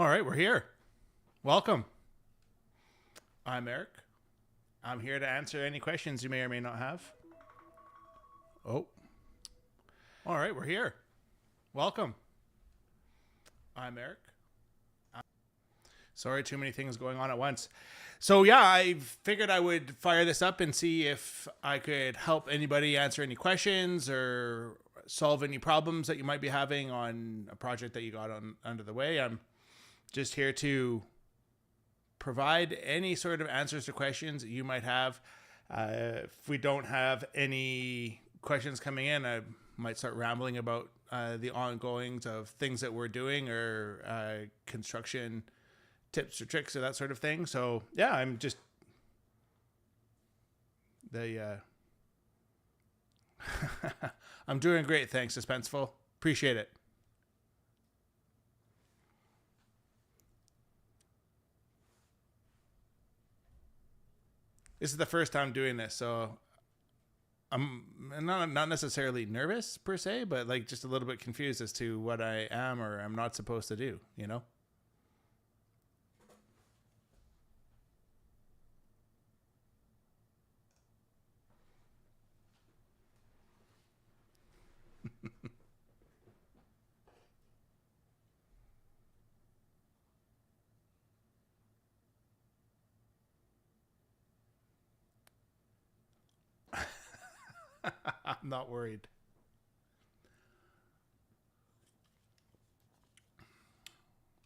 All right, we're here. Welcome. I'm Eric. I'm here to answer any questions you may or may not have. Oh. All right, we're here. Welcome. I'm Eric. Sorry, too many things going on at once. So yeah, I figured I would fire this up and see if I could help anybody answer any questions or solve any problems that you might be having on a project that you got on under the way. I'm just here to provide any sort of answers to questions that you might have. If we don't have any questions coming in, I might start rambling about the ongoings of things that we're doing or construction tips or tricks or that sort of thing. So yeah, I'm just I'm doing great. Thanks, Suspenseful. Appreciate it. This is the first time doing this, so I'm not necessarily nervous per se, but like just a little bit confused as to what I am or am not supposed to do, you know? I'm not worried.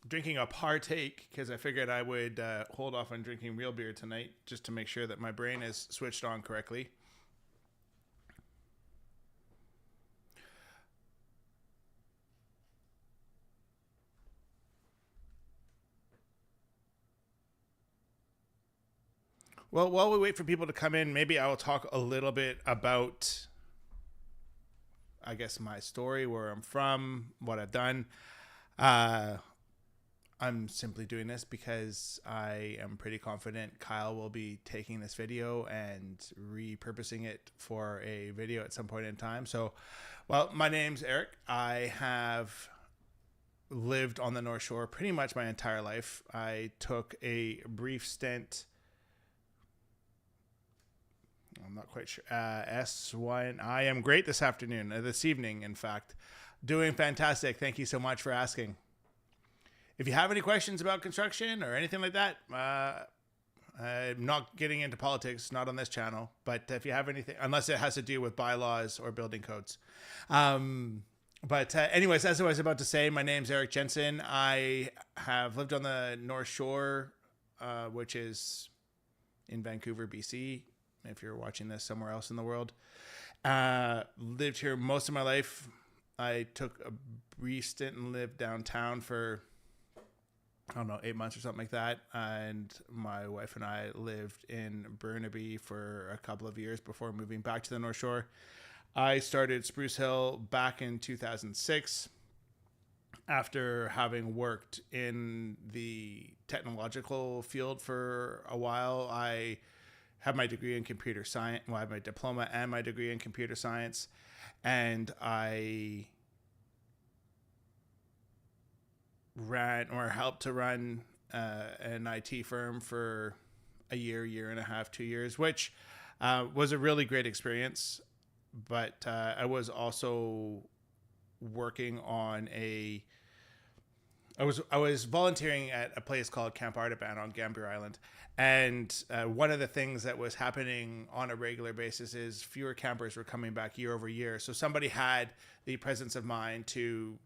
Drinking a partake because I figured I would hold off on drinking real beer tonight just to make sure that my brain is switched on correctly. Well, while we wait for people to come in, maybe I will talk a little bit about, I guess, my story, where I'm from, what I've done. Uh, I'm simply doing this because I am pretty confident Kyle will be taking this video and repurposing it for a video at some point in time. So, well, my name's Eric. I have lived on the North Shore pretty much my entire life. I took a brief stint. I'm not quite sure. S1. I am great this afternoon, this evening, in fact. Doing fantastic. Thank you so much for asking. If you have any questions about construction or anything like that, I'm not getting into politics, not on this channel, but if you have anything, unless it has to do with bylaws or building codes. But anyways, as I was about to say, my name's Eric Jensen. I have lived on the North Shore, which is in Vancouver, BC. If you're watching this somewhere else in the world, lived here most of my life. I took a brief stint and lived downtown for, I don't know, 8 months or something like that. And my wife and I lived in Burnaby for a couple of years before moving back to the North Shore. I started Sprucehill back in 2006 after having worked in the technological field for a while. I have my degree in computer science. Well, I have my diploma and my degree in computer science. And I ran or helped to run an IT firm for a year and a half, 2 years, which was a really great experience. But I was also working on I was volunteering at a place called Camp Artaban on Gambier Island. And one of the things that was happening on a regular basis is fewer campers were coming back year over year. So somebody had the presence of mind to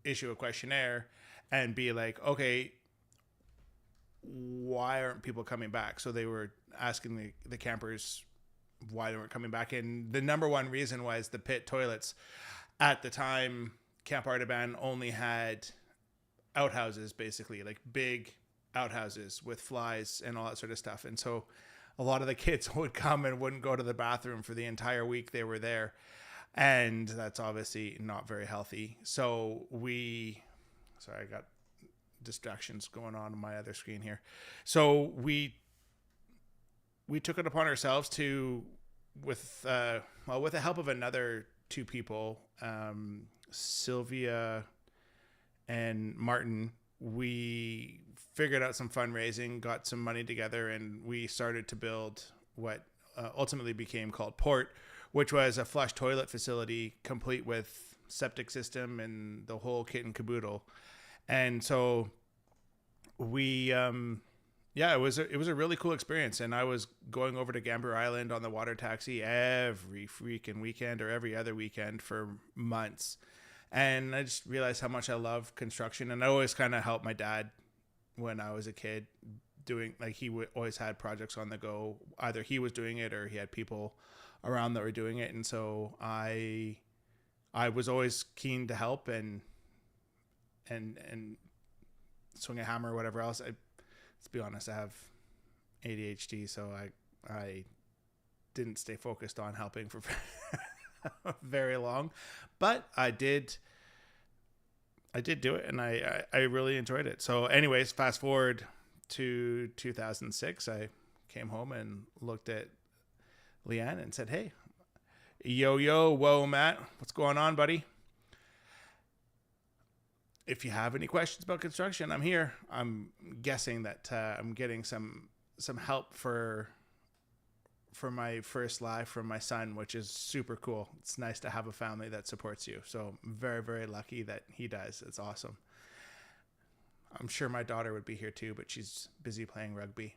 issue a questionnaire and be like, okay, why aren't people coming back? So they were asking the campers why they weren't coming back. And the number one reason was the pit toilets. At the time, Camp Artaban only had outhouses, basically, like big outhouses with flies and all that sort of stuff. And so a lot of the kids would come and wouldn't go to the bathroom for the entire week they were there. And that's obviously not very healthy. So sorry, I got distractions going on my other screen here. So we took it upon ourselves to, with the help of another two people, Sylvia and Martin, we figured out some fundraising, got some money together, and we started to build what ultimately became called Port, which was a flush toilet facility complete with septic system and the whole kit and caboodle. And so we, it was a really cool experience. And I was going over to Gambier Island on the water taxi every freaking weekend or every other weekend for months. And I just realized how much I love construction. And I always kind of helped my dad when I was a kid doing, like, he always had projects on the go. Either he was doing it or he had people around that were doing it. And so I was always keen to help and swing a hammer or whatever else. Let's be honest, I have ADHD, so I didn't stay focused on helping for very long, but I did do it, and I really enjoyed it. So anyways, fast forward to 2006, I came home and looked at Leanne and said, "Hey, whoa, Matt, what's going on, buddy? If you have any questions about construction, I'm here." I'm guessing that I'm getting some help for my first live from my son, which is super cool. It's nice to have a family that supports you. So I'm very, very lucky that he does. It's awesome. I'm sure my daughter would be here too, but she's busy playing rugby.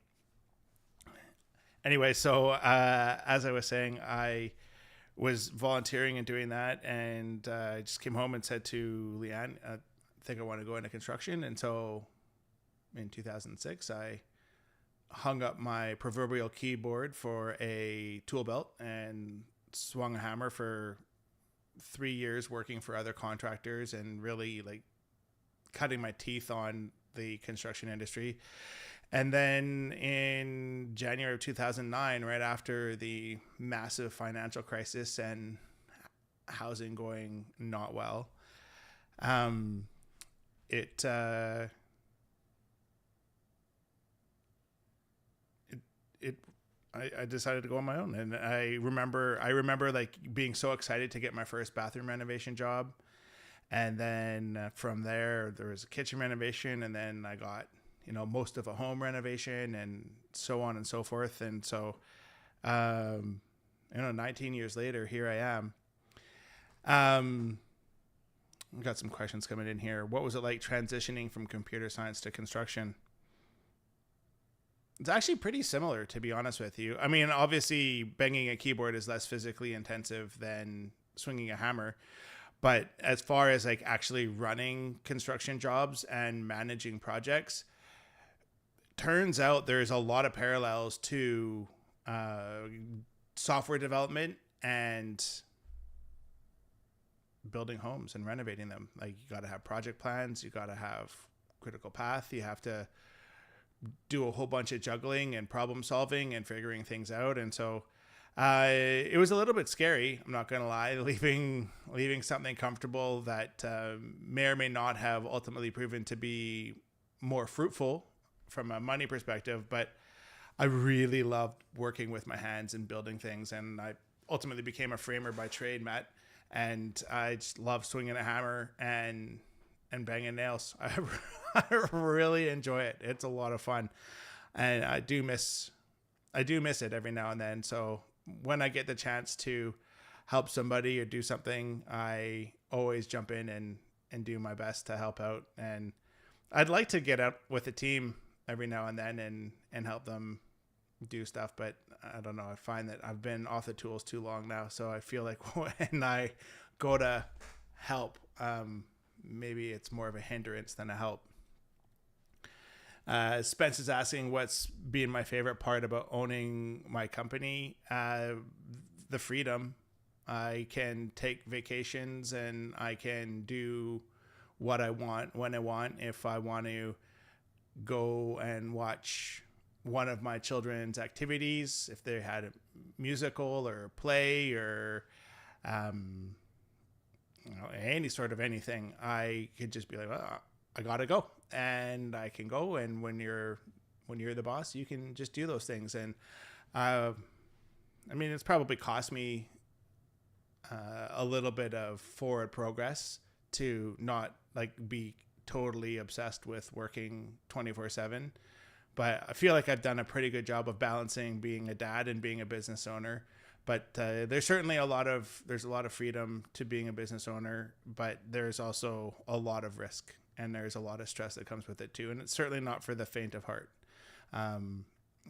Anyway, so as I was saying, I was volunteering and doing that, and I just came home and said to Leanne, I think I want to go into construction. And so in 2006, I hung up my proverbial keyboard for a tool belt and swung a hammer for 3 years working for other contractors and really like cutting my teeth on the construction industry. And then in January of 2009, right after the massive financial crisis and housing going not well, I decided to go on my own. And I remember like being so excited to get my first bathroom renovation job. And then from there was a kitchen renovation, and then I got, most of a home renovation and so on and so forth. And so, 19 years later, here I am. We've got some questions coming in here. What was it like transitioning from computer science to construction? It's actually pretty similar, to be honest with you. I mean, obviously, banging a keyboard is less physically intensive than swinging a hammer. But as far as like actually running construction jobs and managing projects, turns out there's a lot of parallels to software development and building homes and renovating them. Like, you got to have project plans, you got to have critical path, you have to do a whole bunch of juggling and problem solving and figuring things out. And so it was a little bit scary, I'm not gonna lie, leaving something comfortable that may or may not have ultimately proven to be more fruitful from a money perspective. But I really loved working with my hands and building things, and I ultimately became a framer by trade, Matt. And I just love swinging a hammer and banging nails. I really enjoy it. It's a lot of fun, and I do miss it every now and then. So when I get the chance to help somebody or do something, I always jump in and do my best to help out. And I'd like to get out with a team every now and then and help them do stuff, but I don't know. I find that I've been off the tools too long now, so I feel like when I go to help, maybe it's more of a hindrance than a help. Spence is asking what's been my favorite part about owning my company. The freedom. I can take vacations and I can do what I want when I want. If I want to go and watch one of my children's activities, if they had a musical or a play or any sort of anything, I could just be like, well, I gotta go, and I can go. And when you're the boss, you can just do those things. And I mean, it's probably cost me a little bit of forward progress to not like be totally obsessed with working 24/7. But I feel like I've done a pretty good job of balancing being a dad and being a business owner. But there's certainly a lot of freedom to being a business owner, but there's also a lot of risk and there's a lot of stress that comes with it too. And it's certainly not for the faint of heart.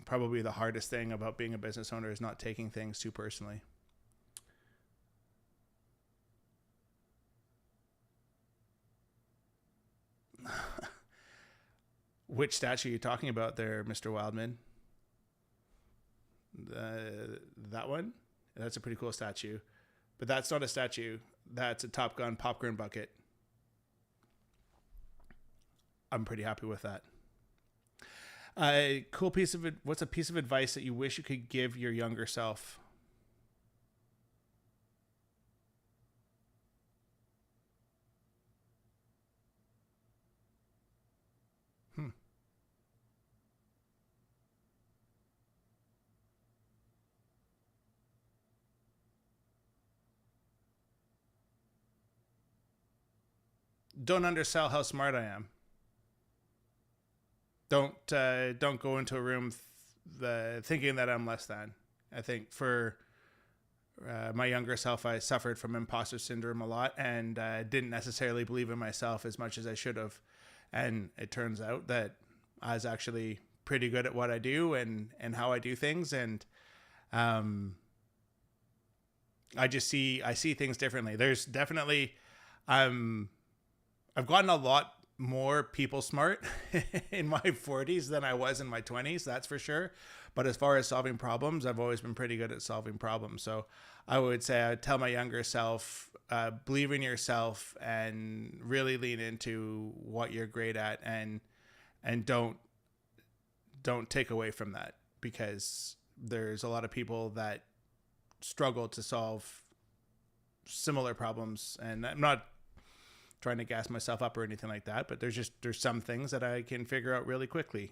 Probably the hardest thing about being a business owner is not taking things too personally. Which statue are you talking about there, Mr. Wildman? That one? That's a pretty cool statue. But that's not a statue. That's a Top Gun popcorn bucket. I'm pretty happy with that. What's a piece of advice that you wish you could give your younger self? Hmm. Don't undersell how smart I am. Don't go into a room thinking that I'm less than. I think for my younger self, I suffered from imposter syndrome a lot and didn't necessarily believe in myself as much as I should have. And it turns out that I was actually pretty good at what I do and how I do things. And I see things differently. There's definitely, I've gotten a lot more people smart in my 40s than I was in my 20s, that's for sure. But as far as solving problems, I've always been pretty good at solving problems. So I would say I'd tell my younger self, believe in yourself and really lean into what you're great at and don't take away from that, because there's a lot of people that struggle to solve similar problems. And I'm not trying to gas myself up or anything like that, but there's some things that I can figure out really quickly.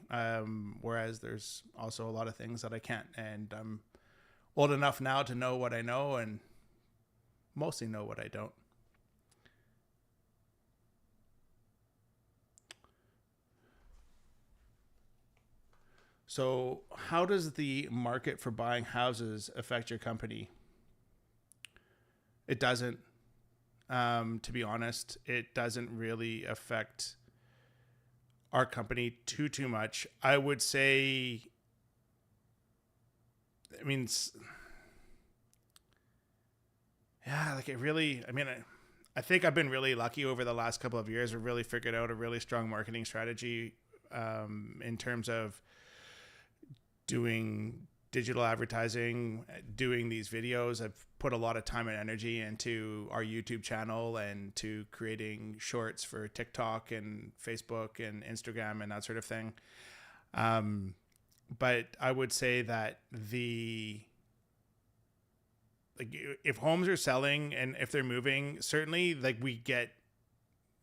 Whereas there's also a lot of things that I can't, and I'm old enough now to know what I know and mostly know what I don't. So how does the market for buying houses affect your company? It doesn't. To be honest, it doesn't really affect our company too much. I would say, I mean, yeah, like I think I've been really lucky over the last couple of years. We've really figured out a really strong marketing strategy in terms of doing digital advertising, doing these videos. I've put a lot of time and energy into our YouTube channel and to creating shorts for TikTok and Facebook and Instagram and that sort of thing. But I would say that if homes are selling and if they're moving, certainly we get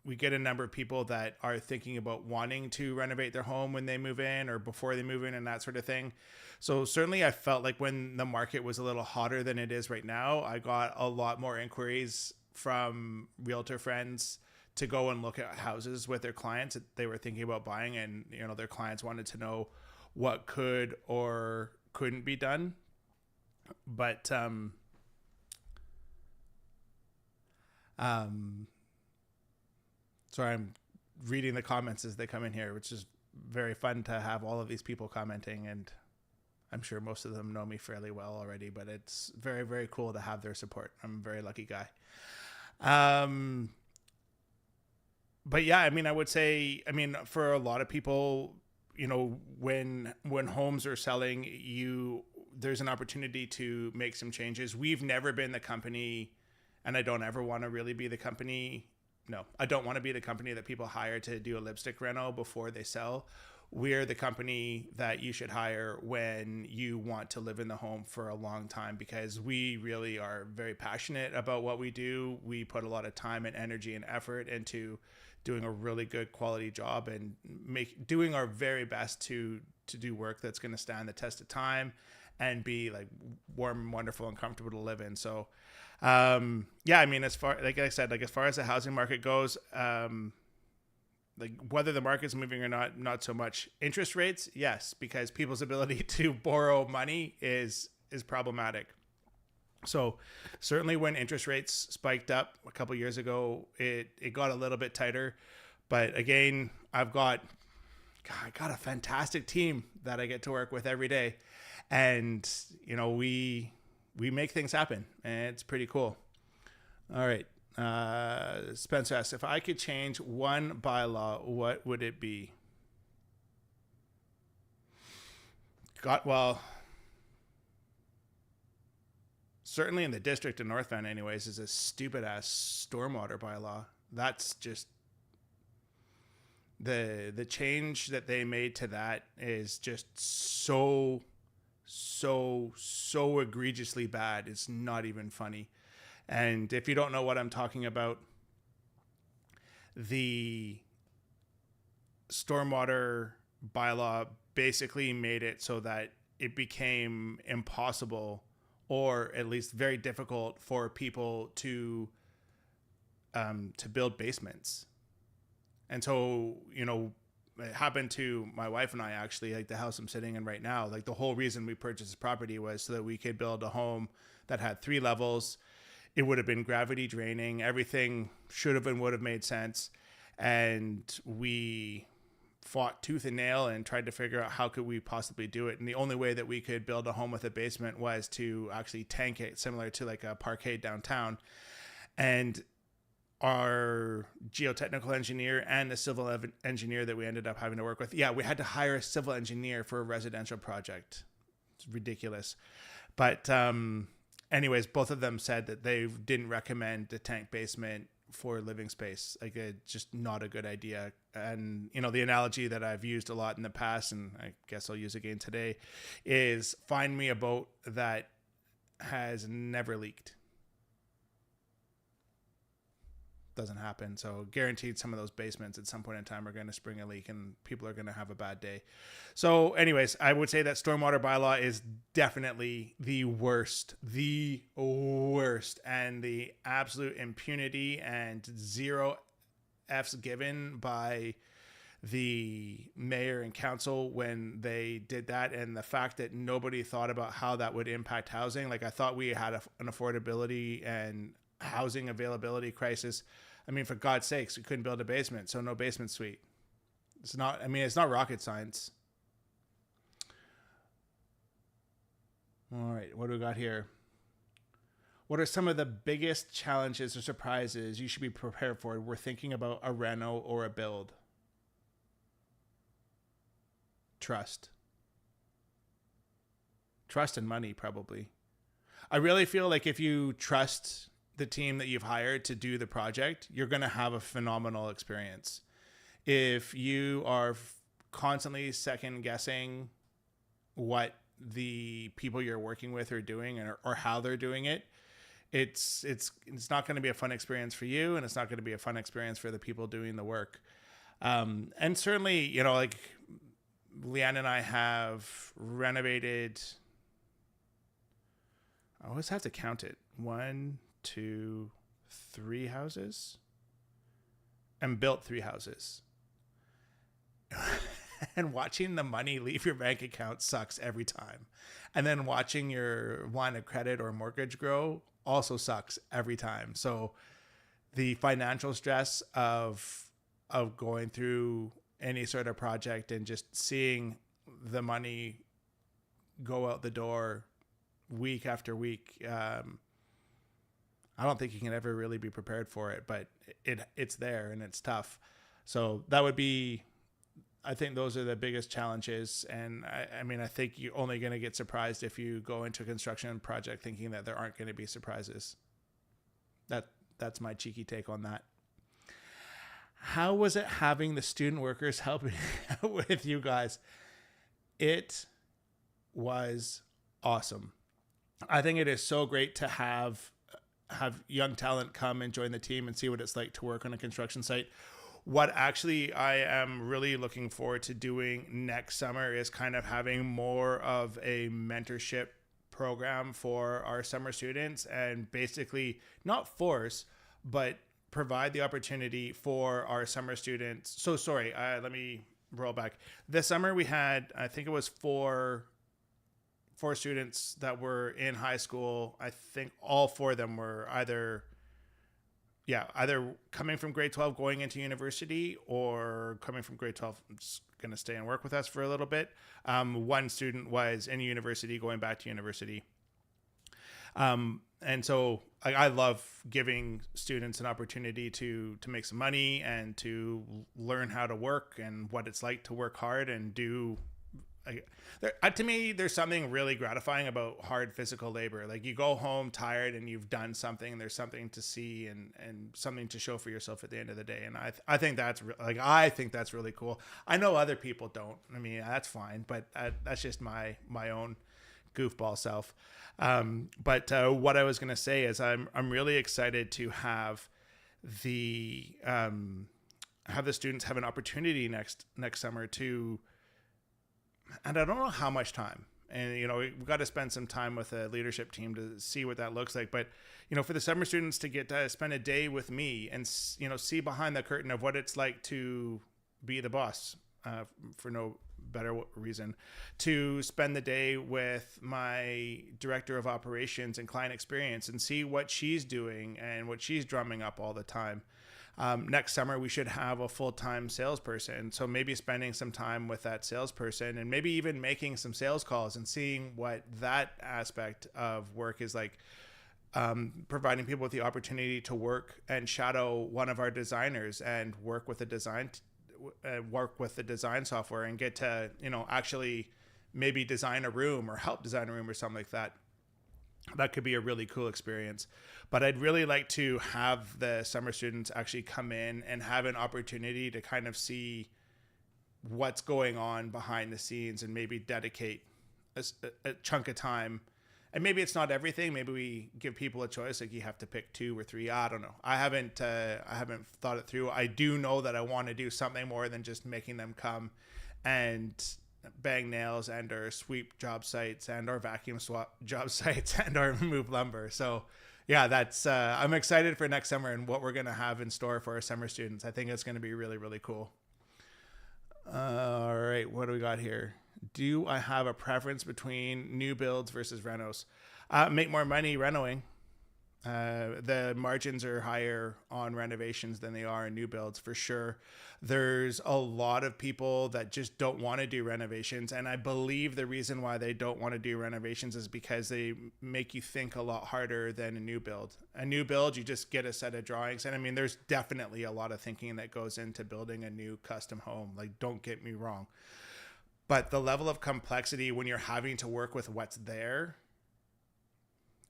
a number of people that are thinking about wanting to renovate their home when they move in or before they move in and that sort of thing. So certainly I felt like when the market was a little hotter than it is right now, I got a lot more inquiries from realtor friends to go and look at houses with their clients that they were thinking about buying. And, their clients wanted to know what could or couldn't be done. But, sorry, I'm reading the comments as they come in here, which is very fun to have all of these people commenting, and I'm sure most of them know me fairly well already, but it's very, very cool to have their support. I'm a very lucky guy. But yeah, I would say, for a lot of people, when homes are selling, there's an opportunity to make some changes. We've never been the company, and I don't ever want to really be the company. No, I don't want to be the company that people hire to do a lipstick reno before they sell. We're the company that you should hire when you want to live in the home for a long time, because we really are very passionate about what we do. We put a lot of time and energy and effort into doing a really good quality job and doing our very best to do work that's going to stand the test of time and be warm, wonderful, and comfortable to live in. So as far as the housing market goes, like whether the market's moving or not so much. Interest rates, yes, because people's ability to borrow money is problematic. So certainly when interest rates spiked up a couple years ago, it got a little bit tighter. But again, I got a fantastic team that I get to work with every day. And, we make things happen, and it's pretty cool. All right. Spencer asks, if I could change one bylaw, what would it be? Certainly in the district of North Van anyways, is a stupid ass stormwater bylaw. That's just the change that they made to that is just so egregiously bad. It's not even funny. And if you don't know what I'm talking about, the stormwater bylaw basically made it so that it became impossible, or at least very difficult, for people to build basements. And so, it happened to my wife and I, actually, like the house I'm sitting in right now. Like the whole reason we purchased this property was so that we could build a home that had 3 levels. It would have been gravity draining. Everything should have and would have made sense. And we fought tooth and nail and tried to figure out how could we possibly do it. And the only way that we could build a home with a basement was to actually tank it, similar to like a parkade downtown. And our geotechnical engineer and the civil engineer that we ended up having to work with, we had to hire a civil engineer for a residential project. It's ridiculous. But anyways, both of them said that they didn't recommend the tank basement for living space. Like, it's just not a good idea. And, the analogy that I've used a lot in the past, and I guess I'll use again today, is find me a boat that has never leaked. Doesn't happen. So guaranteed some of those basements at some point in time are going to spring a leak and people are going to have a bad day. So anyways, I would say that stormwater bylaw is definitely the worst, and the absolute impunity and 0 F's given by the mayor and council when they did that. And the fact that nobody thought about how that would impact housing. Like, I thought we had an affordability and housing availability crisis. I mean, for God's sakes, we couldn't build a basement, so no basement suite. It's not rocket science. All right, what do we got here? What are some of the biggest challenges or surprises you should be prepared for? We're thinking about a reno or a build. Trust and money, probably. I really feel like if you trust the team that you've hired to do the project, you're going to have a phenomenal experience. If you are constantly second guessing what the people you're working with are doing or how they're doing it, it's not going to be a fun experience for you, and it's not going to be a fun experience for the people doing the work. And certainly, like Leanne and I have renovated, I always have to count it, 1, 2, 3 houses, and built 3 houses. And watching the money leave your bank account sucks every time. And then watching your line of credit or mortgage grow also sucks every time. So the financial stress of going through any sort of project and just seeing the money go out the door week after week, I don't think you can ever really be prepared for it, but it's there and it's tough. So that would be, I think those are the biggest challenges. And I mean, I think you're only going to get surprised if you go into a construction project thinking that there aren't going to be surprises. That's my cheeky take on that. How was it having the student workers helping with you guys? It was awesome. I think it is so great to have young talent come and join the team and see what it's like to work on a construction site. What actually I am really looking forward to doing next summer is kind of having more of a mentorship program for our summer students, and basically not force, but provide the opportunity for our summer students. So sorry, let me roll back. This summer we had, I think it was four students that were in high school. I think all four of them were either coming from grade 12 going into university, or coming from grade 12 just going to stay and work with us for a little bit. One student was in university going back to university. And so I love giving students an opportunity to make some money and to learn how to work and what it's like to work hard and do. To me, there's something really gratifying about hard physical labor. Like, you go home tired and you've done something, and there's something to see and something to show for yourself at the end of the day. And I think that's really cool. I know other people don't. I mean, that's fine, but that's just my own goofball self. But what I was going to say is I'm really excited to have the students have an opportunity next summer to. And I don't know how much time, and we've got to spend some time with the leadership team to see what that looks like. But for the summer students to get to spend a day with me and see behind the curtain of what it's like to be the boss, for no better reason, to spend the day with my director of operations and client experience and see what she's doing and what she's drumming up all the time. Next summer, we should have a full-time salesperson. So maybe spending some time with that salesperson and maybe even making some sales calls and seeing what that aspect of work is like. Providing people with the opportunity to work and shadow one of our designers and work with the design software and get to, actually maybe design a room or help design a room or something like that. That could be a really cool experience. But I'd really like to have the summer students actually come in and have an opportunity to kind of see what's going on behind the scenes and maybe dedicate a chunk of time. And maybe it's not everything. Maybe we give people a choice, like you have to pick 2 or 3. I don't know. I haven't thought it through. I do know that I want to do something more than just making them come and bang nails and or sweep job sites and or vacuum swap job sites and or move lumber. So yeah, that's I'm excited for next summer and what we're going to have in store for our summer students. I think it's going to be really, really cool. All right, what do we got here? Do I have a preference between new builds versus renos? Make more money renoing. The margins are higher on renovations than they are in new builds, for sure. There's a lot of people that just don't want to do renovations. And I believe the reason why they don't want to do renovations is because they make you think a lot harder than a new build. A new build, you just get a set of drawings. And I mean, there's definitely a lot of thinking that goes into building a new custom home. Like, don't get me wrong. But the level of complexity when you're having to work with what's there,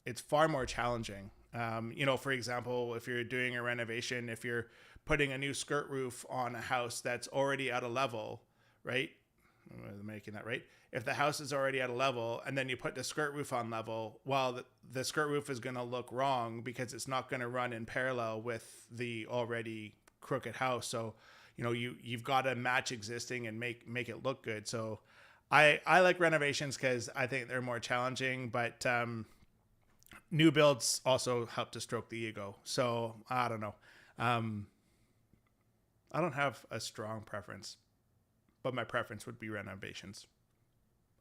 it's far more challenging. For example, if you're doing a renovation, if you're putting a new skirt roof on a house that's already at a level, right? I'm making that right. If the house is already at a level and then you put the skirt roof on level, well, the skirt roof is going to look wrong because it's not going to run in parallel with the already crooked house. So, you've got to match existing and make it look good. So I like renovations because I think they're more challenging, but new builds also help to stroke the ego. So I don't know. I don't have a strong preference, but my preference would be renovations.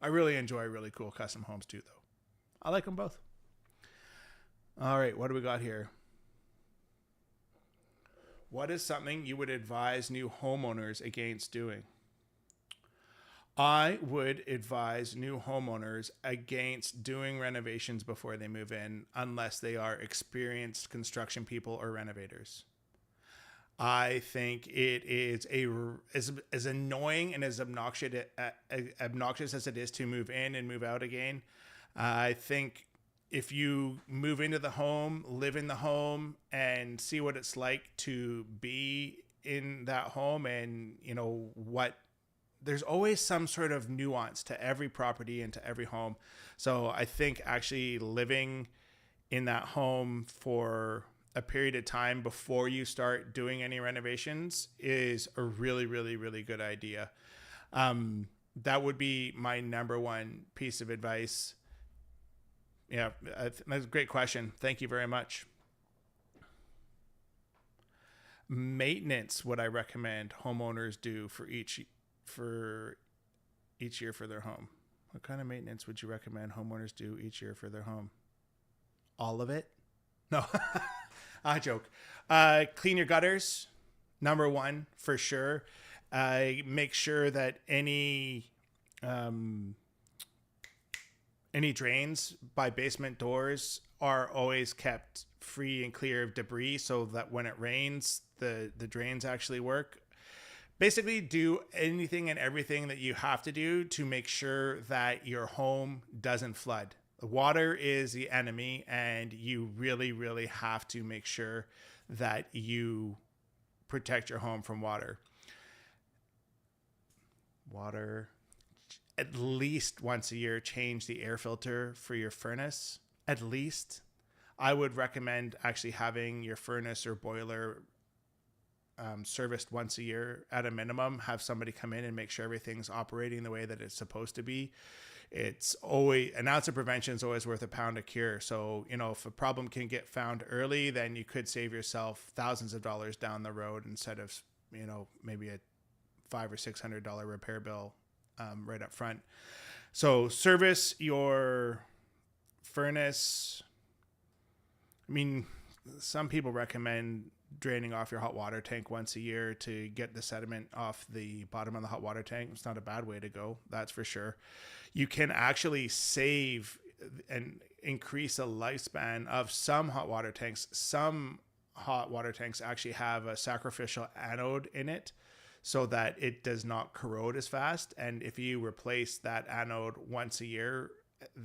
I really enjoy really cool custom homes too, though. I like them both. All right, what do we got here? What is something you would advise new homeowners against doing? I would advise new homeowners against doing renovations before they move in unless they are experienced construction people or renovators. I think it is as annoying and as obnoxious as it is to move in and move out again. I think if you move into the home, live in the home, and see what it's like to be in that home, and there's always some sort of nuance to every property and to every home. So I think actually living in that home for a period of time before you start doing any renovations is a really, really, really good idea. That would be my number one piece of advice. Yeah, that's a great question. Thank you very much. Maintenance, what I recommend homeowners do for each year for their home. What kind of maintenance would you recommend homeowners do each year for their home? All of it? No, I joke. Clean your gutters, number one for sure. Make sure that any drains by basement doors are always kept free and clear of debris, so that when it rains, the drains actually work. Basically, do anything and everything that you have to do to make sure that your home doesn't flood. Water is the enemy, and you really, really have to make sure that you protect your home from water. At least once a year, change the air filter for your furnace. At least. I would recommend actually having your furnace or boiler serviced once a year at a minimum. Have somebody come in and make sure everything's operating the way that it's supposed to be. It's always an ounce of prevention is always worth a pound of cure. So, if a problem can get found early, then you could save yourself thousands of dollars down the road instead of, maybe a $500 or $600 repair bill right up front. So service your furnace. I mean, some people recommend draining off your hot water tank once a year to get the sediment off the bottom of the hot water tank. It's not a bad way to go, that's for sure. You can actually save and increase the lifespan of some hot water tanks. Some hot water tanks actually have a sacrificial anode in it, so that it does not corrode as fast. And if you replace that anode once a year,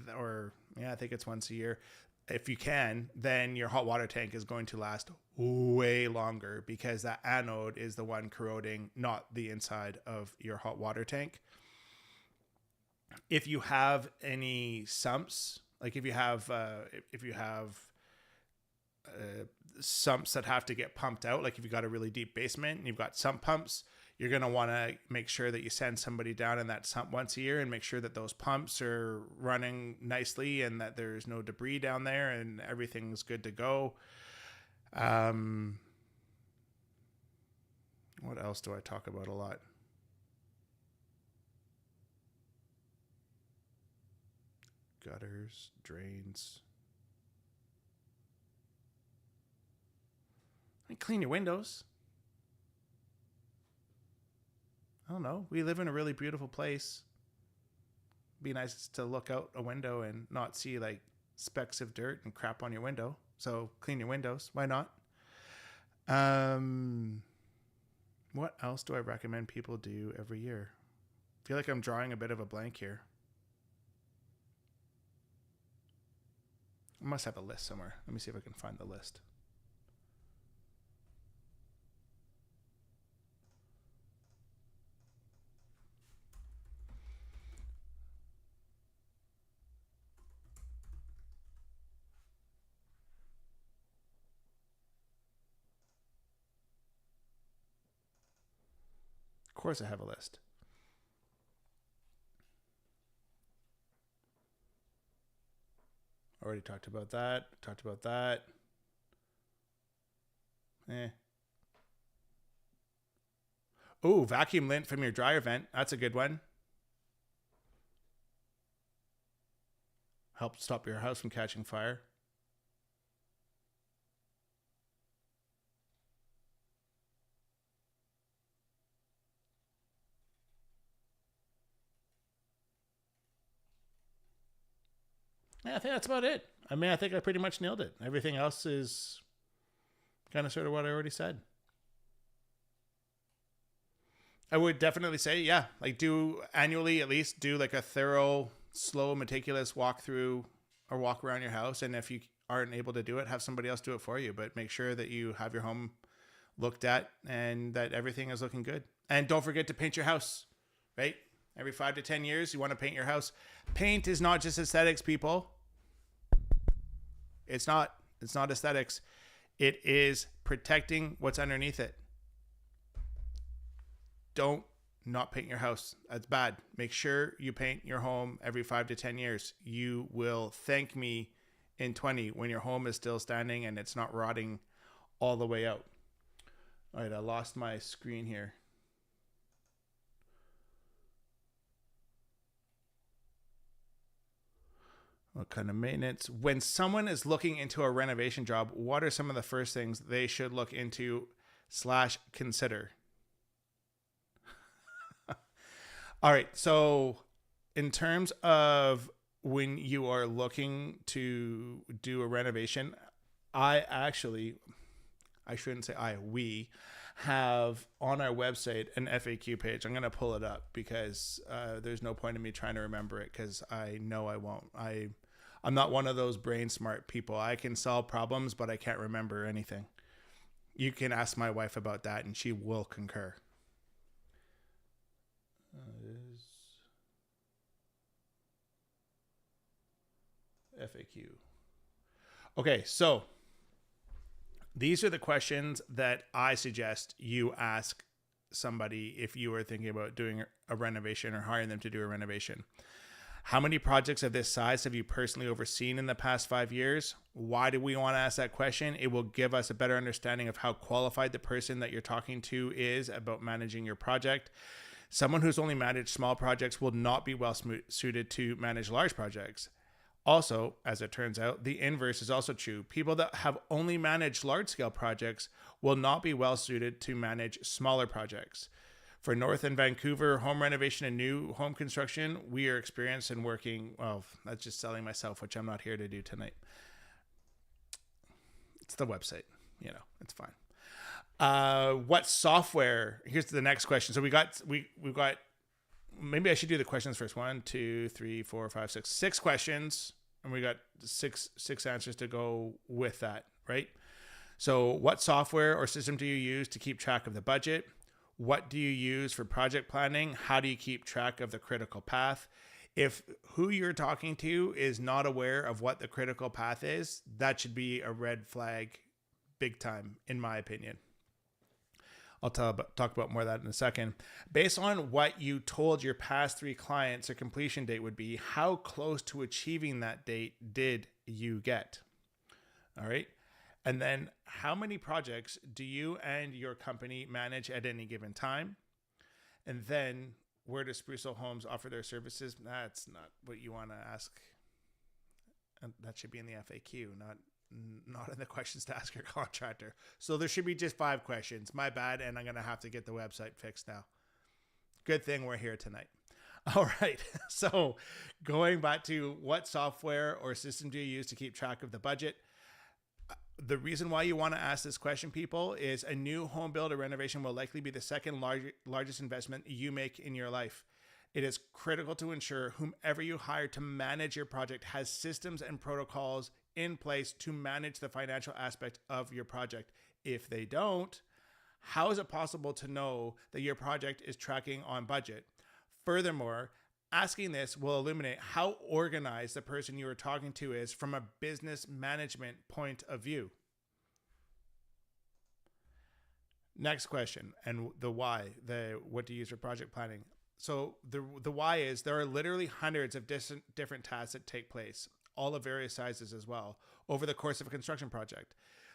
I think it's once a year, if you can, then your hot water tank is going to last way longer, because that anode is the one corroding, not the inside of your hot water tank. If you have any sumps, like if you have sumps that have to get pumped out, like if you've got a really deep basement and you've got sump pumps, you're going to want to make sure that you send somebody down in that sump once a year and make sure that those pumps are running nicely and that there's no debris down there and everything's good to go. What else do I talk about a lot? Gutters, drains. Clean your windows. I don't know. We live in a really beautiful place. Be nice to look out a window and not see like specks of dirt and crap on your window. So clean your windows. Why not? What else do I recommend people do every year? I feel like I'm drawing a bit of a blank here. I must have a list somewhere. Let me see if I can find the list. Of course I have a list. Already talked about that. Oh, vacuum lint from your dryer vent. That's a good one. Help stop your house from catching fire. Yeah, I think that's about it. I mean, I think I pretty much nailed it. Everything else is kind of sort of what I already said. I would definitely say, yeah, like do annually at least do like a thorough, slow, meticulous walk through or walk around your house. And if you aren't able to do it, have somebody else do it for you. But make sure that you have your home looked at and that everything is looking good. And don't forget to paint your house, right? Every 5 to 10 years, you want to paint your house. Paint is not just aesthetics, people. It's not aesthetics. It is protecting what's underneath it. Don't not paint your house. That's bad. Make sure you paint your home every 5 to 10 years. You will thank me in 20 when your home is still standing and it's not rotting all the way out. All right, I lost my screen here. What kind of maintenance? When someone is looking into a renovation job, what are some of the first things they should look into / consider? All right. So, in terms of when you are looking to do a renovation, I shouldn't say we have on our website an FAQ page. I'm going to pull it up because there's no point in me trying to remember it because I know I won't. I'm not one of those brain smart people. I can solve problems, but I can't remember anything. You can ask my wife about that and she will concur. FAQ. Okay, so these are the questions that I suggest you ask somebody if you are thinking about doing a renovation or hiring them to do a renovation. How many projects of this size have you personally overseen in the past 5 years? Why do we want to ask that question? It will give us a better understanding of how qualified the person that you're talking to is about managing your project. Someone who's only managed small projects will not be well suited to manage large projects. Also, as it turns out, the inverse is also true. People that have only managed large-scale projects will not be well suited to manage smaller projects. For North and Vancouver home renovation and new home construction, we are experienced in working, well, that's just selling myself, which I'm not here to do tonight. It's the website, it's fine. What software? Here's the next question. So we've got, maybe I should do the questions first. 1, 2, 3, 4, 5, 6. 6 questions, and we got six answers to go with that, right? So what software or system do you use to keep track of the budget? What do you use for project planning? How do you keep track of the critical path? If who you're talking to is not aware of what the critical path is, that should be a red flag big time, in my opinion. I'll talk about more of that in a second. Based on what you told your past 3 clients a completion date would be, how close to achieving that date did you get? All right. And then how many projects do you and your company manage at any given time? And then where does Sprucehill Homes offer their services? That's not what you want to ask. And that should be in the FAQ, not in the questions to ask your contractor. So there should be just 5 questions. My bad, and I'm going to have to get the website fixed now. Good thing we're here tonight. All right. So going back to what software or system do you use to keep track of the budget? The reason why you want to ask this question, people, is a new home build or renovation will likely be the second largest investment you make in your life. It is critical to ensure whomever you hire to manage your project has systems and protocols in place to manage the financial aspect of your project. If they don't, how is it possible to know that your project is tracking on budget? Furthermore, asking this will illuminate how organized the person you are talking to is from a business management point of view. Next question, and the why, what to use for project planning. So the why is there are literally hundreds of different tasks that take place, all of various sizes as well, over the course of a construction project.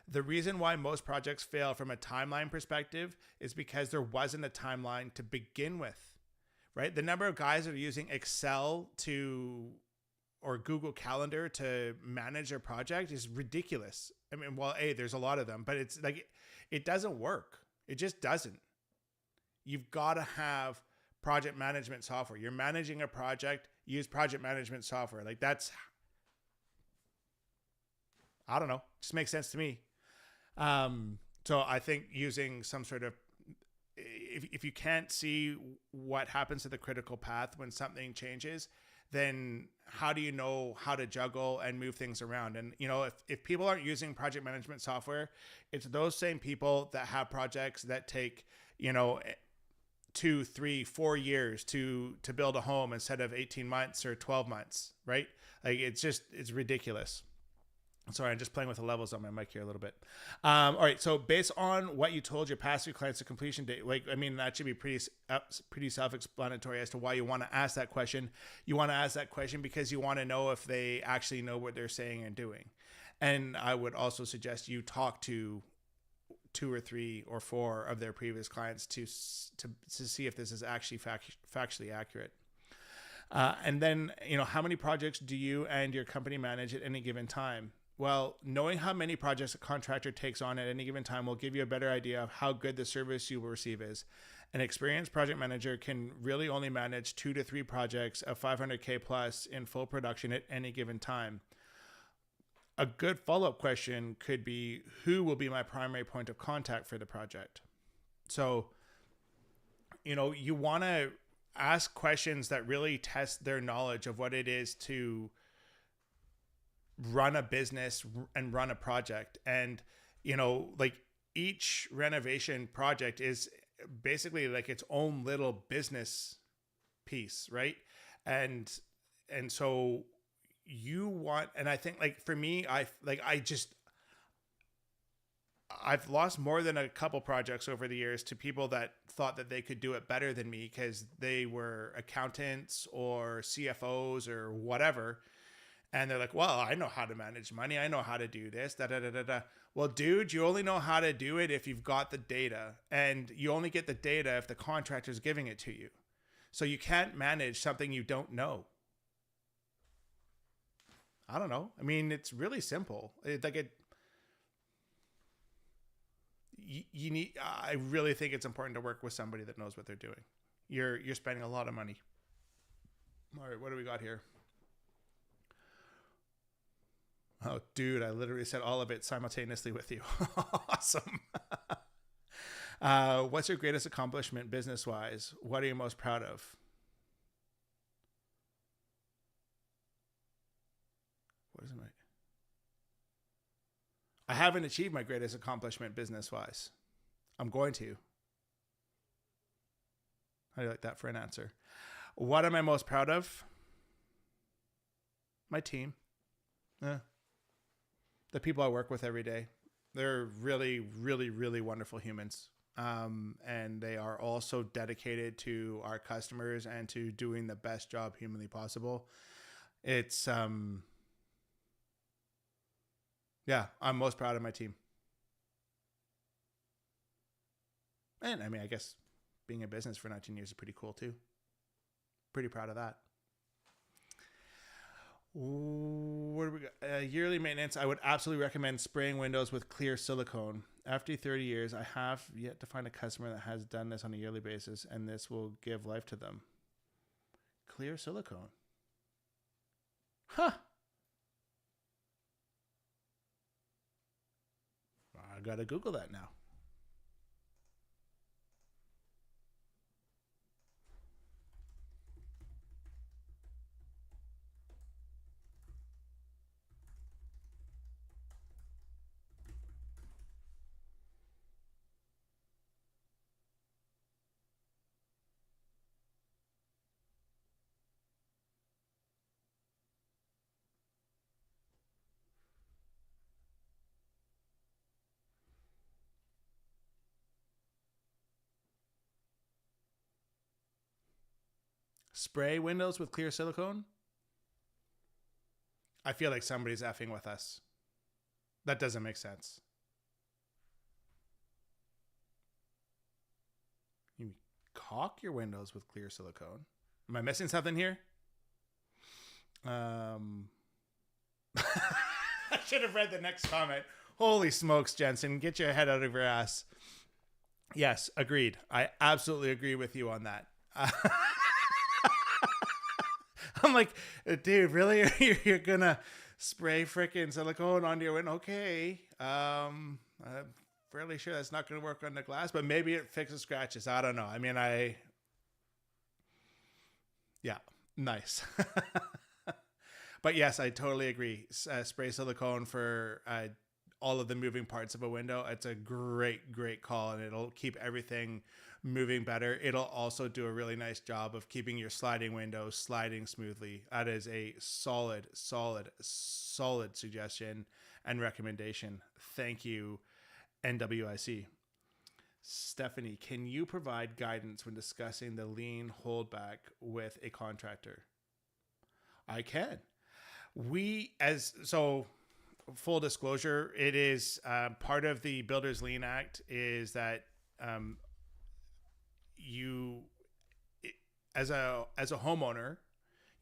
The reason why most projects fail from a timeline perspective is because there wasn't a timeline to begin with, right? The number of guys that are using Excel or Google Calendar to manage their project is ridiculous. I mean, well, there's a lot of them, but it's like, it doesn't work. It just doesn't. You've got to have project management software. You're managing a project, use project management software. Like that's, I don't know, just makes sense to me. So I think using some sort of, if you can't see what happens to the critical path when something changes, then how do you know how to juggle and move things around? And, if people aren't using project management software, it's those same people that have projects that take, 2, 3, 4 years to build a home instead of 18 months or 12 months, right? Like it's ridiculous. Sorry, I'm just playing with the levels on my mic here a little bit. All right, so based on what you told your past 3 clients, the completion date, that should be pretty self-explanatory as to why you want to ask that question. You want to ask that question because you want to know if they actually know what they're saying and doing. And I would also suggest you talk to 2 or 3 or 4 of their previous clients to see if this is actually factually accurate. And then, how many projects do you and your company manage at any given time? Well, knowing how many projects a contractor takes on at any given time will give you a better idea of how good the service you will receive is. An experienced project manager can really only manage 2 to 3 projects of 500K plus in full production at any given time. A good follow-up question could be, who will be my primary point of contact for the project? So, you want to ask questions that really test their knowledge of what it is to run a business and run a project. And, like each renovation project is basically like its own little business piece, right? And so you want, and I think like for me, I've lost more than a couple projects over the years to people that thought that they could do it better than me because they were accountants or CFOs or whatever. And they're like, well, I know how to manage money. I know how to do this, da, da, da, da, da. Well, dude, you only know how to do it if you've got the data, and you only get the data if the contractor's giving it to you. So you can't manage something you don't know. I don't know. I mean, it's really simple. You need. I really think it's important to work with somebody that knows what they're doing. You're spending a lot of money. All right, what do we got here? Oh, dude, I literally said all of it simultaneously with you. Awesome. What's your greatest accomplishment business-wise? What are you most proud of? What is it? I haven't achieved my greatest accomplishment business-wise. I'm going to. How do you like that for an answer? What am I most proud of? My team. The people I work with every day. They're really, really, really wonderful humans. And they are also dedicated to our customers and to doing the best job humanly possible. It's, yeah, I'm most proud of my team. And I mean, I guess being in business for 19 years is pretty cool too. Pretty proud of that. What do we got? Yearly maintenance. I would absolutely recommend spraying windows with clear silicone. After 30 years, I have yet to find a customer that has done this on a yearly basis, and this will give life to them. Clear silicone. Huh. I gotta Google that now. Spray windows with clear silicone? I feel like somebody's effing with us. That doesn't make sense. You caulk your windows with clear silicone. Am I missing something here? I should have read the next comment. Holy smokes, Jensen. Get your head out of your ass. Yes, agreed. I absolutely agree with you on that. I'm like, dude, really? You're gonna spray freaking silicone onto your window? Okay. I'm fairly sure that's not gonna work on the glass, but maybe it fixes scratches. I don't know. I mean, yeah, nice. But yes, I totally agree. Spray silicone for all of the moving parts of a window. It's a great, great call, and it'll keep everything moving better. It'll also do a really nice job of keeping your sliding windows sliding smoothly. That is a solid suggestion and recommendation. Thank you, NWIC. Stephanie, can you provide guidance when discussing the lien holdback with a contractor? I can. full disclosure, it is part of the Builders Lien Act is that you, as a homeowner,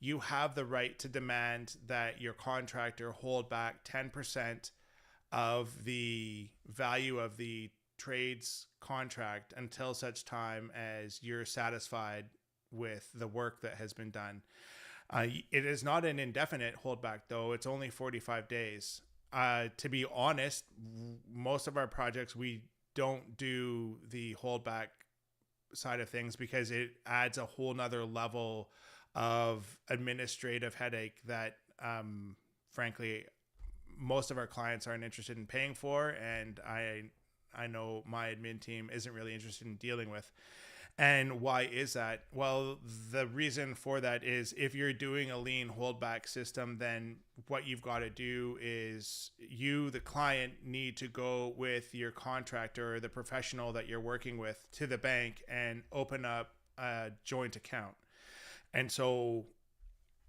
you have the right to demand that your contractor hold back 10% of the value of the trades contract until such time as you're satisfied with the work that has been done. It is not an indefinite holdback, though. It's only 45 days. To be honest, most of our projects, we don't do the holdback side of things because it adds a whole nother level of administrative headache that, frankly, most of our clients aren't interested in paying for. And I know my admin team isn't really interested in dealing with. And why is that? Well, the reason for that is if you're doing a lien holdback system, then what you've got to do is you, the client, need to go with your contractor or the professional that you're working with to the bank and open up a joint account. And so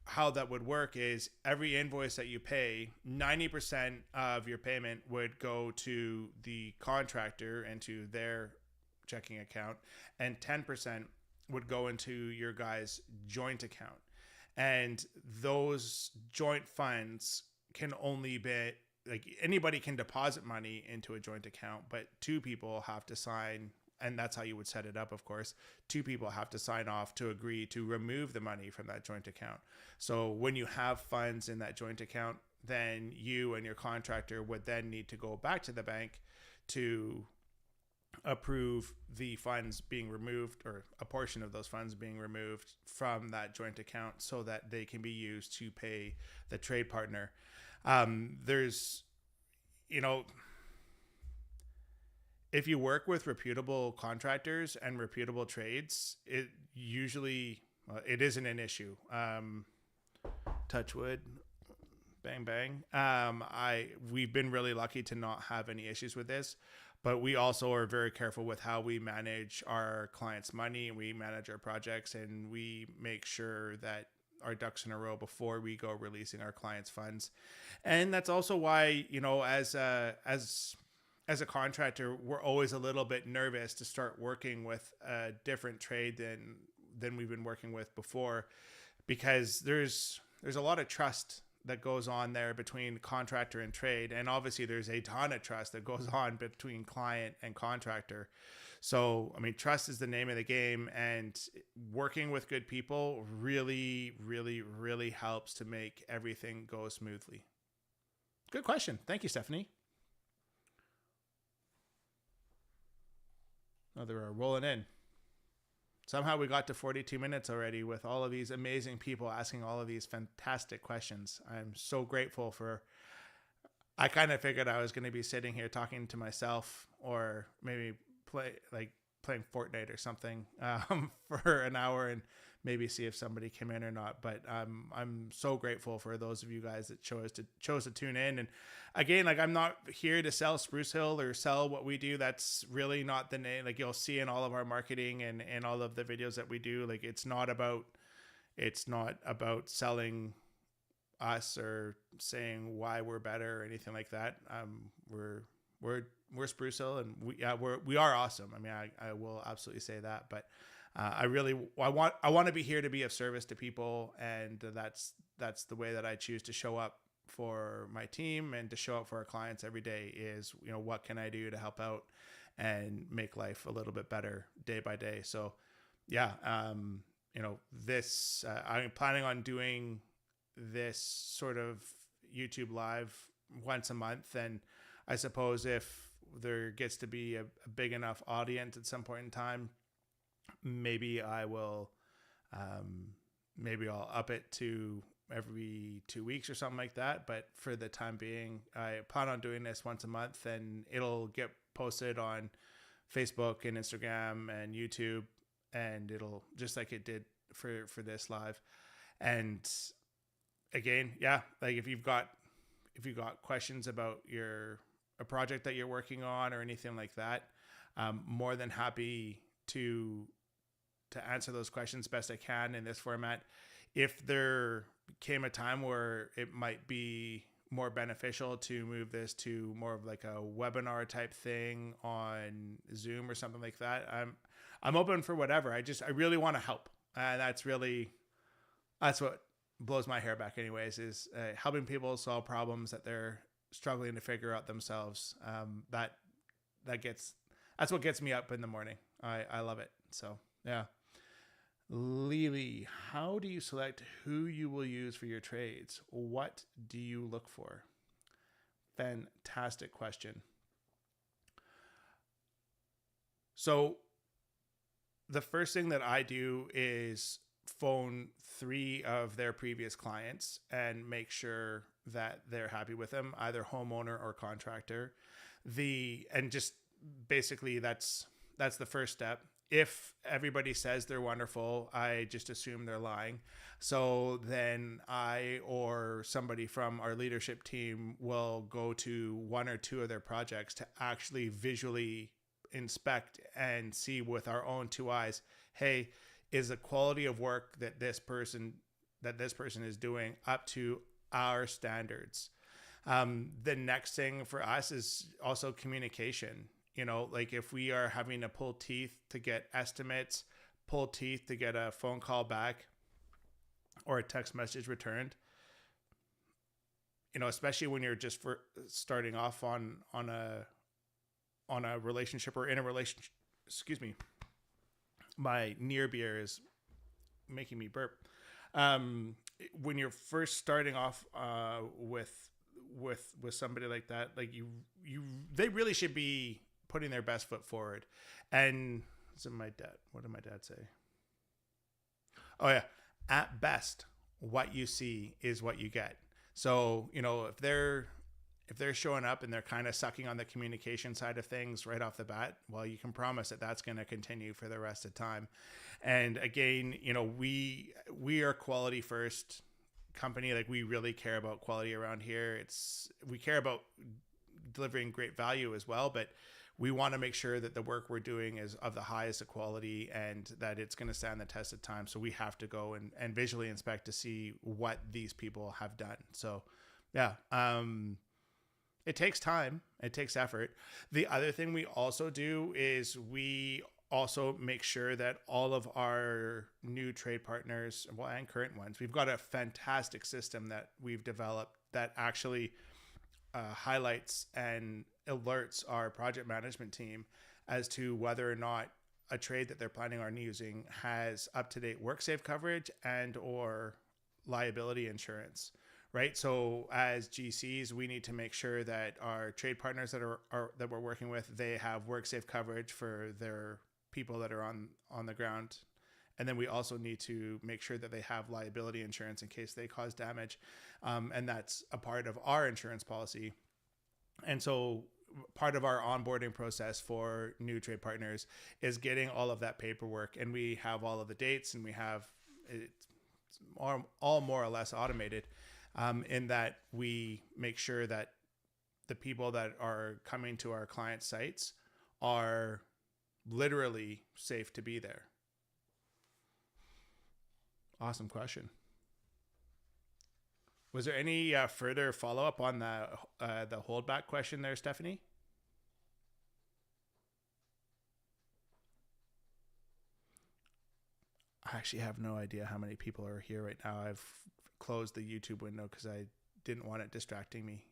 how that would work is every invoice that you pay, 90% of your payment would go to the contractor and to their checking account, and 10% would go into your guys' joint account. And those joint funds can only be, like, anybody can deposit money into a joint account, but two people have to sign, and that's how you would set it up, of course. Two people have to sign off to agree to remove the money from that joint account. So when you have funds in that joint account, then you and your contractor would then need to go back to the bank to approve the funds being removed, or a portion of those funds being removed from that joint account, so that they can be used to pay the trade partner. There's, if you work with reputable contractors and reputable trades, it usually, it isn't an issue. Touch wood, bang, bang. We've been really lucky to not have any issues with this. But we also are very careful with how we manage our clients' money, and we manage our projects, and we make sure that our ducks in a row before we go releasing our clients' funds. And that's also why, as a contractor, we're always a little bit nervous to start working with a different trade than we've been working with before, because there's a lot of trust that goes on there between contractor and trade. And obviously there's a ton of trust that goes on between client and contractor. So, trust is the name of the game, and working with good people really, really, really helps to make everything go smoothly. Good question. Thank you, Stephanie. Oh, they're rolling in. Somehow we got to 42 minutes already with all of these amazing people asking all of these fantastic questions. I'm so grateful I kind of figured I was going to be sitting here talking to myself, or maybe playing Fortnite or something for an hour, and maybe see if somebody came in or not. But I'm so grateful for those of you guys that chose to tune in. And again, I'm not here to sell Sprucehill or sell what we do. That's really not the name. You'll see in all of our marketing and all of the videos that we do, it's not about selling us or saying why we're better or anything like that. We're Sprucehill, and we are awesome. I will absolutely say that, but I want to be here to be of service to people, and that's the way that I choose to show up for my team and to show up for our clients every day. Is what can I do to help out and make life a little bit better day by day. So yeah, this I'm planning on doing this sort of YouTube live once a month, and I suppose if there gets to be a big enough audience at some point in time, maybe I will, maybe I'll up it to every 2 weeks or something like that. But for the time being, I plan on doing this once a month, and it'll get posted on Facebook and Instagram and YouTube, and it'll just like it did for this live. And again, yeah, if you've got questions about a project that you're working on or anything like that, I'm more than happy to answer those questions best I can in this format. If there came a time where it might be more beneficial to move this to more of like a webinar type thing on Zoom or something like that. I'm open for whatever. I really want to help. That's what blows my hair back anyways, is helping people solve problems that they're struggling to figure out themselves. That's what gets me up in the morning. I love it. So yeah. Lily, how do you select who you will use for your trades? What do you look for? Fantastic question. So the first thing that I do is phone 3 of their previous clients and make sure that they're happy with them, either homeowner or contractor. And just basically that's the first step. If everybody says they're wonderful, I just assume they're lying. So then I or somebody from our leadership team will go to 1 or 2 of their projects to actually visually inspect and see with our own 2 eyes, hey, is the quality of work that this person is doing up to our standards? The next thing for us is also communication. Like if we are having to pull teeth to get estimates, pull teeth to get a phone call back or a text message returned, especially when you're just starting off on a relationship or in a relationship. Excuse me. My near beer is making me burp. When you're first starting off with somebody like that, like they really should be putting their best foot forward. And what did my dad say? Oh yeah, at best, what you see is what you get. So if they're showing up and they're kind of sucking on the communication side of things right off the bat, well, you can promise that that's going to continue for the rest of the time. And again, we are quality first company. Like we really care about quality around here. We care about delivering great value as well, but we want to make sure that the work we're doing is of the highest quality and that it's going to stand the test of time. So we have to go and visually inspect to see what these people have done. So yeah, it takes time. It takes effort. The other thing we also do is we also make sure that all of our new trade partners, and current ones, we've got a fantastic system that we've developed that actually highlights and alerts our project management team as to whether or not a trade that they're planning on using has up-to-date WorkSafe coverage and or liability insurance. Right. So as GCs, we need to make sure that our trade partners that we're working with, they have WorkSafe coverage for their people that are on the ground. And then we also need to make sure that they have liability insurance in case they cause damage. And that's a part of our insurance policy. And so part of our onboarding process for new trade partners is getting all of that paperwork. And we have all of the dates and we have it's all more or less automated. In that we make sure that the people that are coming to our client sites are literally safe to be there. Awesome question. Was there any further follow-up on the holdback question there, Stephanie? I actually have no idea how many people are here right now. I've closed the YouTube window because I didn't want it distracting me.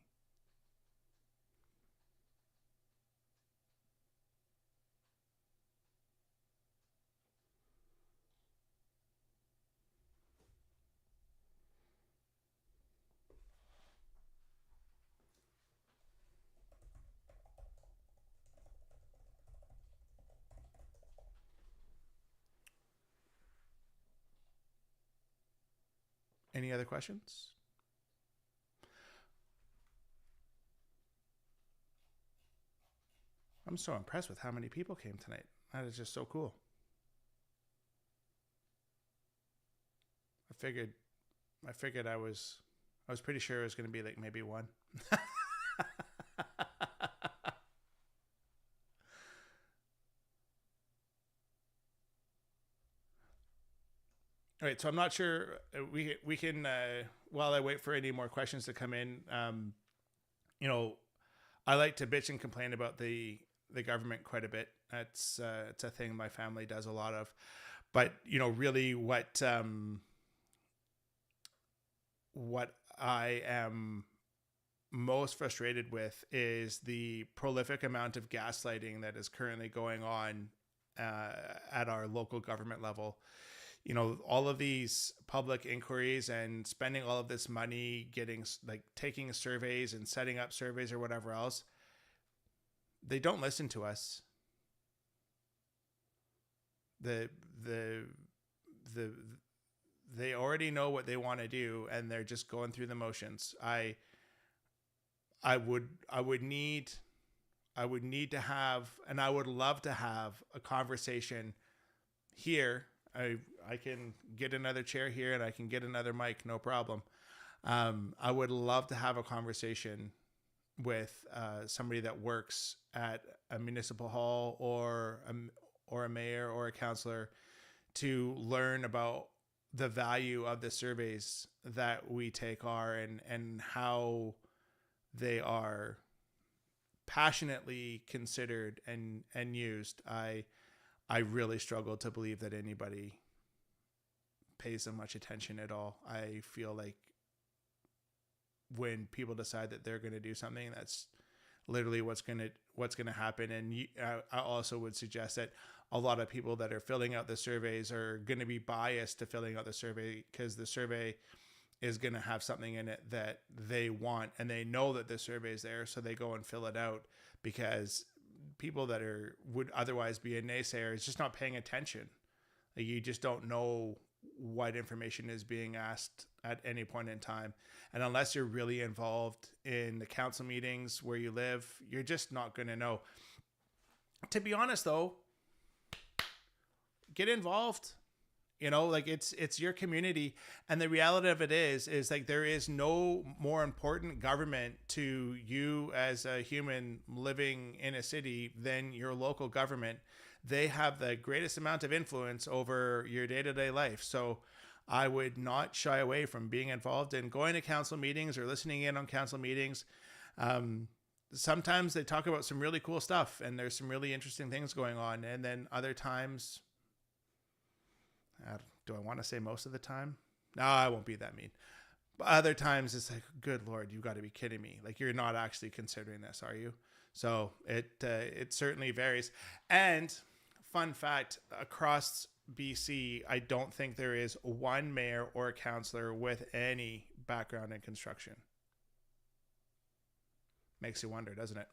Any other questions? I'm so impressed with how many people came tonight. That is just so cool. I figured I was pretty sure it was going to be like maybe 1. All right, so I'm not sure we can while I wait for any more questions to come in. You know, I like to bitch and complain about the government quite a bit. That's it's a thing my family does a lot of. But you know, really, what I am most frustrated with is the prolific amount of gaslighting that is currently going on at our local government level. You know, all of these public inquiries and spending all of this money getting like taking surveys and setting up surveys or whatever else, they don't listen to us. The the they already know what they want to do and they're just going through the motions. I would need to have, and I would love to have a conversation here. I can get another chair here and I can get another mic, no problem. I would love to have a conversation with somebody that works at a municipal hall or a mayor or a councillor to learn about the value of the surveys that we take and how they are passionately considered and used. I really struggle to believe that anybody pays them much attention at all. I feel like when people decide that they're going to do something, that's literally what's going to happen. And I also would suggest that a lot of people that are filling out the surveys are going to be biased to filling out the survey because the survey is going to have something in it that they want, and they know that the survey is there, so they go and fill it out, because people that would otherwise be a naysayer is just not paying attention. Like, you just don't know what information is being asked at any point in time. And unless you're really involved in the council meetings where you live, you're just not going to know. To be honest though, get involved. You know, like it's your community, and the reality of it is like there is no more important government to you as a human living in a city than your local government. They have the greatest amount of influence over your day-to-day life. So I would not shy away from being involved in going to council meetings or listening in on council meetings. Sometimes they talk about some really cool stuff and there's some really interesting things going on. And then other times, do I want to say most of the time? No, I won't be that mean. But other times it's like, good Lord, you've got to be kidding me. Like, you're not actually considering this, are you? So it certainly varies. And fun fact, across BC, I don't think there is one mayor or a councillor with any background in construction. Makes you wonder, doesn't it?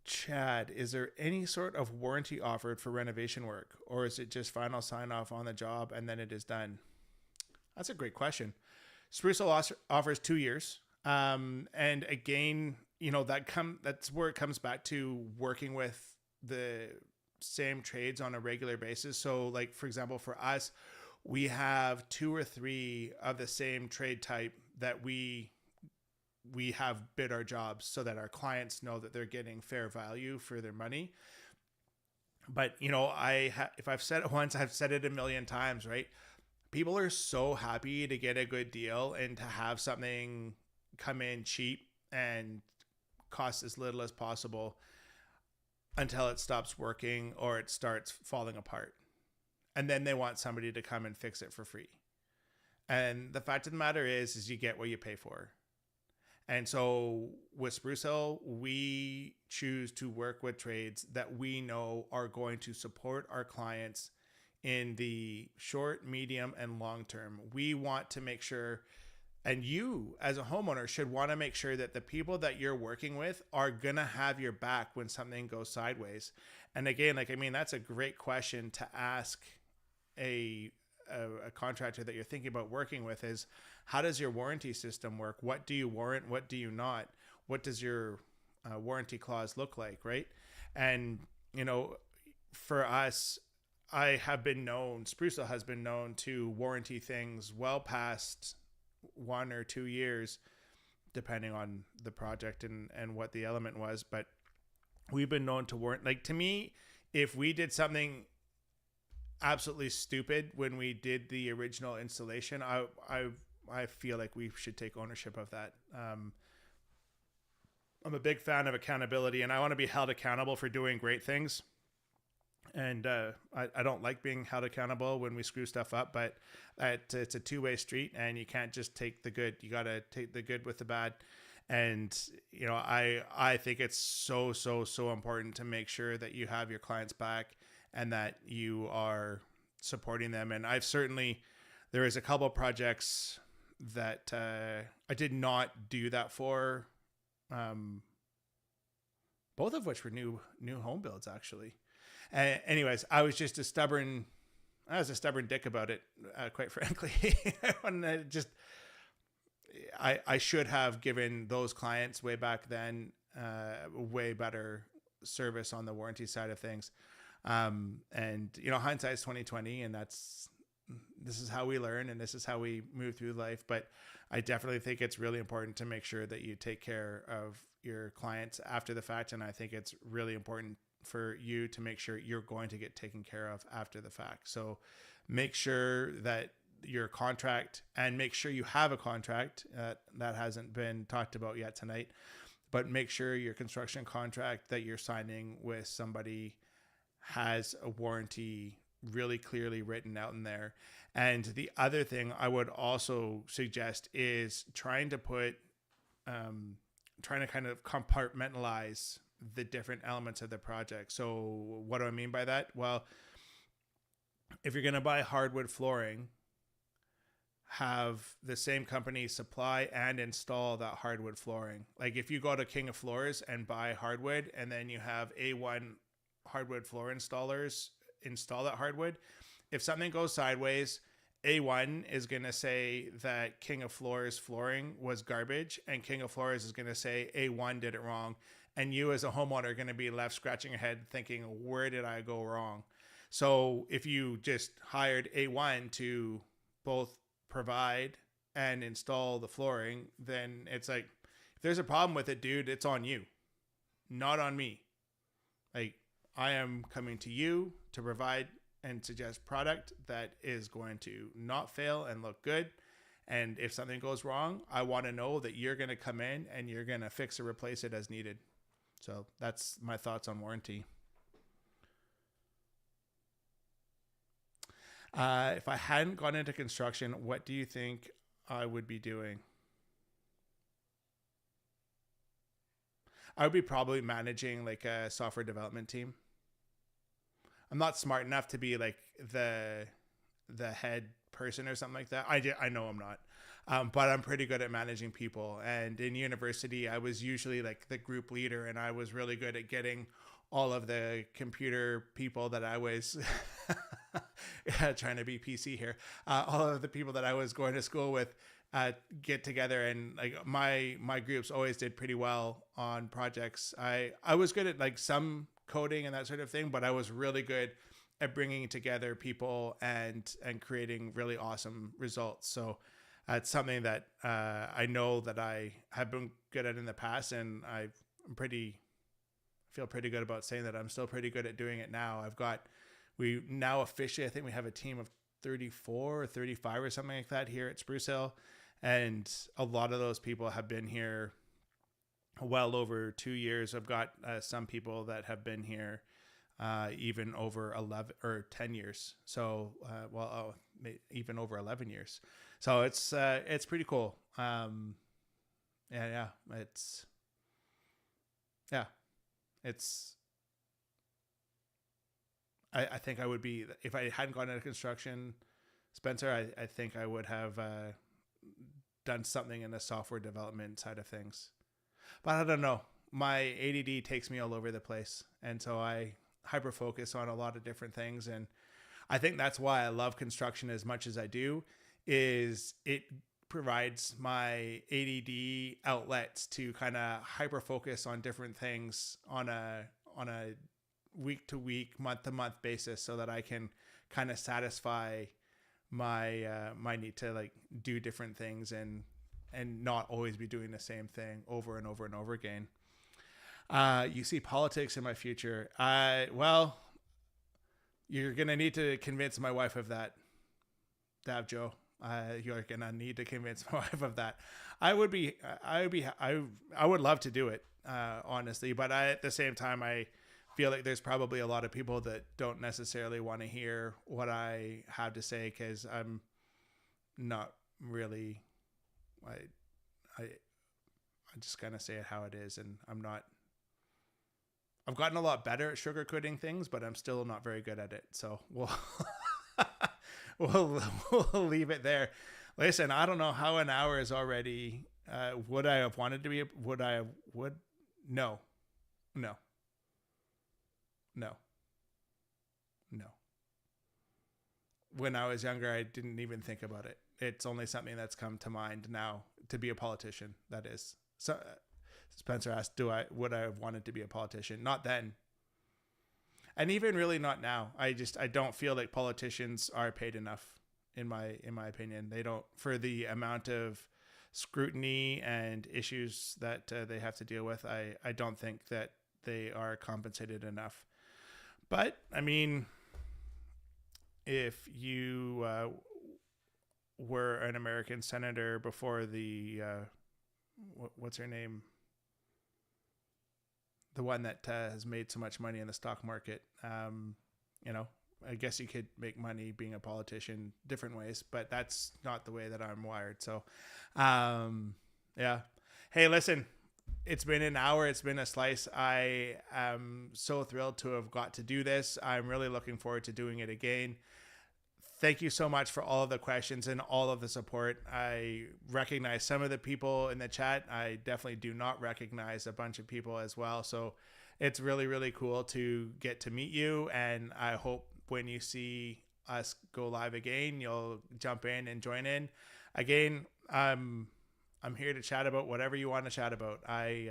Chad, is there any sort of warranty offered for renovation work, or is it just final sign off on the job and then it is done? That's a great question. Sprucehill offers 2 years. And again, you know, that's where it comes back to working with the same trades on a regular basis. So like, for example, for us, we have 2 or 3 of the same trade type that we have bid our jobs so that our clients know that they're getting fair value for their money. But, you know, if I've said it once, I've said it a million times, right? People are so happy to get a good deal and to have something come in cheap and cost as little as possible until it stops working or it starts falling apart. And then they want somebody to come and fix it for free. And the fact of the matter is you get what you pay for. And so with Sprucehill, we choose to work with trades that we know are going to support our clients in the short, medium, and long term. We want to make sure, and you as a homeowner should want to make sure that the people that you're working with are going to have your back when something goes sideways. And again, like, I mean, that's a great question to ask a contractor that you're thinking about working with is, how does your warranty system work? What do you warrant? What do you not? What does your warranty clause look like, right? And, you know, for us, Sprucehill has been known to warranty things well past 1 or 2 years, depending on the project and what the element was. But we've been known to warrant, like, to me, if we did something absolutely stupid when we did the original installation. I feel like we should take ownership of that. I'm a big fan of accountability, and I want to be held accountable for doing great things. And I don't like being held accountable when we screw stuff up, but it's a two-way street, and you can't just take the good. You got to take the good with the bad. And I think it's so important to make sure that you have your clients back and that you are supporting them. And there is a couple of projects that I did not do that for, both of which were new home builds, actually. Anyways, I was a stubborn dick about it, quite frankly. I should have given those clients way back then way better service on the warranty side of things. And hindsight's 2020, and this is how we learn, and this is how we move through life. But I definitely think it's really important to make sure that you take care of your clients after the fact. And I think it's really important for you to make sure you're going to get taken care of after the fact. So make sure that your contract, and make sure you have a contract that hasn't been talked about yet tonight, but make sure your construction contract that you're signing with somebody has a warranty really clearly written out in there. And the other thing I would also suggest is trying to kind of compartmentalize the different elements of the project. So what do I mean by that? Well, if you're going to buy hardwood flooring, have the same company supply and install that hardwood flooring. Like if you go to King of Floors and buy hardwood, and then you have A1 hardwood floor installers install that hardwood, if something goes sideways, A1 is going to say that King of Floors flooring was garbage, and King of Floors is going to say A1 did it wrong. And you as a homeowner are going to be left scratching your head thinking, where did I go wrong? So if you just hired A1 to both provide and install the flooring, then it's like, if there's a problem with it, dude, it's on you, not on me. Like, I am coming to you to provide and suggest product that is going to not fail and look good. And if something goes wrong, I want to know that you're going to come in and you're going to fix or replace it as needed. So that's my thoughts on warranty. If I hadn't gone into construction, what do you think I would be doing? I would be probably managing like a software development team. I'm not smart enough to be like the head person or something like that. I know I'm not. But I'm pretty good at managing people. And in university, I was usually like the group leader, and I was really good at getting all of the computer people that I was trying to be PC here. All of the people that I was going to school with get together, and like my groups always did pretty well on projects. I was good at like some coding and that sort of thing, but I was really good at bringing together people and creating really awesome results. So it's something that I know that I have been good at in the past, and feel pretty good about saying that I'm still pretty good at doing it now. We now officially, I think we have a team of 34 or 35 or something like that here at Sprucehill. And a lot of those people have been here well over 2 years. I've got some people that have been here even over 11 or 10 years. So, even over 11 years. So it's pretty cool. I think I would be, if I hadn't gone into construction, Spencer, I think I would have done something in the software development side of things. But I don't know. My ADD takes me all over the place. And so I hyper focus on a lot of different things. And I think that's why I love construction as much as I do, is it provides my ADD outlets to kind of hyper focus on different things on a week to week, month to month basis, so that I can kind of satisfy my need to like do different things and not always be doing the same thing over and over and over again. You see politics in my future. Well, You're gonna need to convince my wife of that, Joe. You're gonna need to convince my wife of that. I would love to do it, honestly, but at the same time, I feel like there's probably a lot of people that don't necessarily want to hear what I have to say because I'm not really. I just kind of say it how it is, and I'm not. I've gotten a lot better at sugarcoating things, but I'm still not very good at it. So we'll leave it there. Listen, I don't know how an hour is already. Would I have wanted to be? No. When I was younger, I didn't even think about it. It's only something that's come to mind now to be a politician. That is. So Spencer asked, would I have wanted to be a politician? Not then. And even really not now. I don't feel like politicians are paid enough in my opinion. They don't, for the amount of scrutiny and issues that they have to deal with. I don't think that they are compensated enough. But I mean, if you were an American senator before the what's her name? The one that has made so much money in the stock market. I guess you could make money being a politician different ways, but that's not the way that I'm wired. So, yeah. Hey, listen, it's been an hour. It's been a slice. I am so thrilled to have got to do this. I'm really looking forward to doing it again. Thank you so much for all of the questions and all of the support. I recognize some of the people in the chat. I definitely do not recognize a bunch of people as well. So it's really, really cool to get to meet you. And I hope when you see us go live again, you'll jump in and join in. Again, I'm here to chat about whatever you want to chat about. I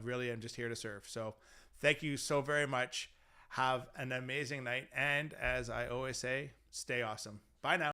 really am just here to serve. So thank you so very much. Have an amazing night. And as I always say, stay awesome. Bye now.